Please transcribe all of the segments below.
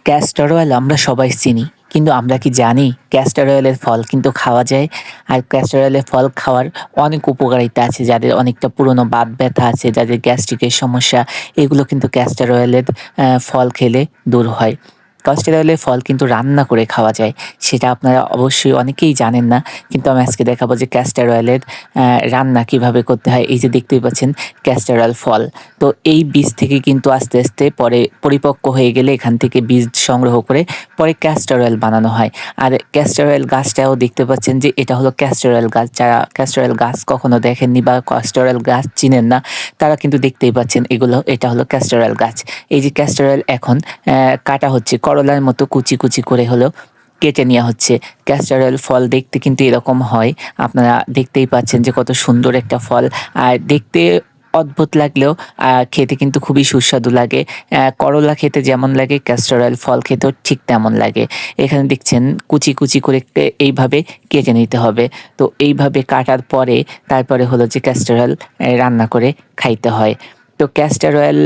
Castor oil আমরা সবাই চিনি, কিন্তু আমরা কি জানি ক্যাস্টর অয়েলের ফল কিন্তু খাওয়া যায়? আর ক্যাস্টর অয়েলের ফল খাওয়ার অনেক উপকারিতা আছে। যাদের অনেকটা পুরনো বাত ব্যথা আছে, যাদের গ্যাস্ট্রিকের সমস্যা, এগুলো কিন্তু ক্যাস্টর অয়েলের ফল খেলে দূর হয়। ক্যাস্টর অয়েলের ফল কিন্তু রান্না করে খাওয়া যায়। সেটা আপনারা অবশ্যই অনেকেই জানেন না। কিন্তু আমি আজকে দেখাবো যে ক্যাস্টর অয়েলের রান্না কিভাবে করতে হয়। এই যে দেখতেই পাচ্ছেন ক্যাস্টর অয়েল ফল। তো এই বীজ থেকে কিন্তু আস্তে, আস্তে পরে পরিপক্ক হয়ে গেলে এখান থেকে বীজ সংগ্রহ করে পরে ক্যাস্টর অয়েল বানানো হয়। আর ক্যাস্টর অয়েল গাছটাও দেখতে পাচ্ছেন যে এটা হলো ক্যাস্টর অয়েল গাছ। যারা ক্যাস্টর অয়েল গাছ কখনো দেখেননি বা ক্যাস্টর অয়েল গাছ চিনেন না, তারা কিন্তু দেখতেই পাচ্ছেন এটা হলো ক্যাস্টর অয়েল গাছ। এই যে ক্যাস্টর অয়েল এখন কাটা হচ্ছে করলার মতো কুচি, কুচি করে হলেও কেটে নেওয়া হচ্ছে। ক্যাস্টর অয়েল ফল দেখতে কিন্তু এরকম হয়। আপনারা দেখতেই পাচ্ছেন যে কত সুন্দর একটা ফল। আর দেখতে অদ্ভুত লাগলেও খেতে কিন্তু খুবই সুস্বাদু লাগে। করলা খেতে যেমন লাগে ক্যাস্টর অয়েল ফল খেতেও ঠিক তেমন লাগে। এখানে দেখছেন কুচি, কুচি করে এইভাবে কেটে নিতে হবে। তো এইভাবে কাটার পরে তারপরে হলো যে ক্যাস্টর অয়েল রান্না করে খাইতে হয়। তো ক্যাস্টর অয়েল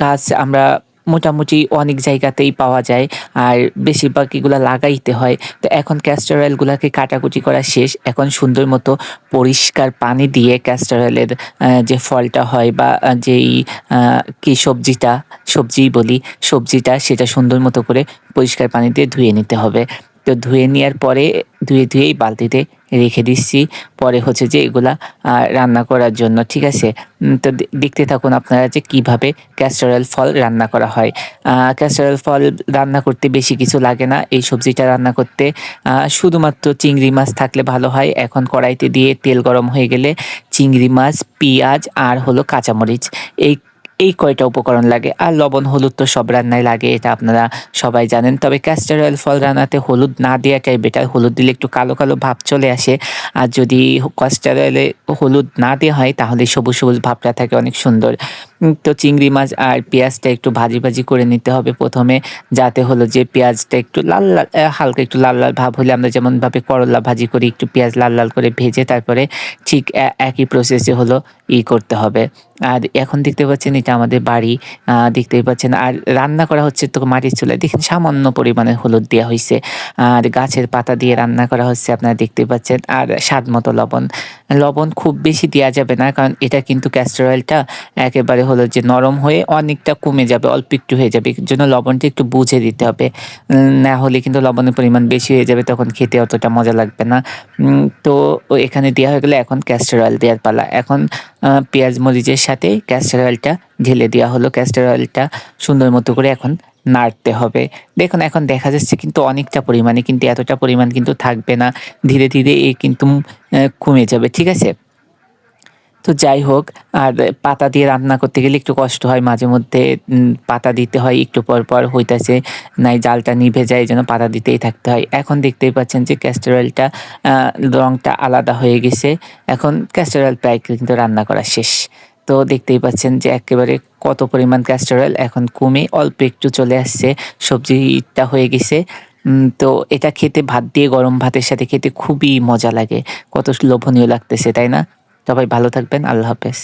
গাছ আমরা মোটামুটি অনেক জায়গাতেই পাওয়া যায়। আর বেশিরভাগ এগুলা লাগাইতে হয়। তো এখন ক্যাস্টর অয়েলগুলাকে কাটাকুটি করা শেষ। এখন সুন্দর মতো পরিষ্কার পানি দিয়ে ক্যাস্টর অয়েলের যে ফলটা হয় বা যেই কি সবজিই বলি, সবজিটা সেটা সুন্দর মতো করে পরিষ্কার পানি দিয়ে ধুয়ে নিতে হবে। তো ধুয়ে নেওয়ার পরে ধুয়েই বালতিতে রেখে দিচ্ছি। পরে হচ্ছে যে এগুলা রান্না করার জন্য, ঠিক আছে? তো দেখতে থাকুন আপনারা যে কিভাবে ক্যাস্টর অয়েল ফল রান্না করা হয়। ক্যাস্টর অয়েল ফল রান্না করতে বেশি কিছু লাগে না। এই সবজিটা রান্না করতে শুধুমাত্র চিংড়ি মাছ থাকলে ভালো হয়। এখন কড়াইতে দিয়ে তেল গরম হয়ে গেলে চিংড়ি মাছ, পেঁয়াজ আর হলো কাঁচামরিচ, এই এই কয়টা উপকরণ লাগে। আর লবণ হলুদ তো সব রান্নায় লাগে, এটা আপনারা সবাই জানেন। তবে ক্যাস্টর অয়েল ফল রান্নাতে হলুদ না দেওয়াটাই বেটার। হলুদ দিলে একটু কালো কালো ভাব চলে আসে। আর যদি ক্যাস্টর অয়েলে হলুদ না দেওয়া হয় তাহলে সবুজ সবুজ ভাবটা থাকে, অনেক সুন্দর। তো চিংড়ি মাছ আর পেঁয়াজটা একটু ভাজি ভাজি করে নিতে হবে প্রথমে, যাতে হলো যে পেঁয়াজটা একটু লাল লাল হালকা একটু লাল লাল ভাব হলে আমরা যেমনভাবে করলা ভাজি করি, একটু পেঁয়াজ লাল লাল করে ভেজে তারপরে ঠিক একই প্রসেসে হলো করতে হবে। আর এখন দেখতে পাচ্ছেন এটা আমাদের বাড়ি, দেখতেই পাচ্ছেন। আর রান্না করা হচ্ছে তো মাটির চুলায়। দেখেন সামান্য পরিমাণে হলুদ দেওয়া হইছে। আর গাছের পাতা দিয়ে রান্না করা হচ্ছে, আপনারা দেখতেই পাচ্ছেন। আর স্বাদ মতো লবণ। লবণ খুব বেশি দেওয়া যাবে না, কারণ এটা কিন্তু ক্যাস্টর অয়েলটা একেবারে হলো যে নরম হয়ে অনেকটা কমে যাবে, অল্প একটু হয়ে যাবে। এর জন্য লবণটা একটু বুঝে দিতে হবে। না হলে কিন্তু লবণের পরিমাণ বেশি হয়ে যাবে, তখন খেতে অতটা মজা লাগবে না। তো এখানে দেওয়া হয়ে গেলে এখন ক্যাস্টর অয়েল দেওয়ার পালা। এখন পেঁয়াজ মরিচের সাথে ক্যাস্টর অয়েলটা ঢেলে দেওয়া হলো। ক্যাস্টর অয়েলটা সুন্দর মতো করে এখন নাড়তে হবে। দেখুন এখন দেখা যাচ্ছে কিন্তু অনেকটা পরিমাণে, কিন্তু এতটা পরিমাণ কিন্তু থাকবে না। ধীরে, ধীরে কিন্তু কমে যাবে, ঠিক আছে? তো যাই হোক, আর পাতা দিয়ে রান্না করতে গেলে একটু কষ্ট হয় মাঝে মধ্যে। পাতা দিতে হয় একটু পর, পর হইতাছে নাই জালটা নিভে যায়, এজন্য পাতা দিতেই থাকতে হয়। এখন দেখতেই পাচ্ছেন যে ক্যাস্টর অয়েলটা আ রংটা আলাদা হয়ে গেছে। এখন ক্যাস্টর অয়েল প্রায় কিন্তু রান্না করা শেষ। তো দেখতেই পাচ্ছেন যে এক্কেবারে কত পরিমাণ ক্যাস্টর অয়েল এখন কমে অল্প একটু চলে আসছে। সবজিটা হয়ে গেছে। তো এটা খেতে ভাত দিয়ে গরম ভাতের সাথে খেতে খুবই মজা লাগে। কত লোভনীয় লাগতেছে, তাই না? সবাই ভালো থাকবেন। আল্লাহ হাফেজ।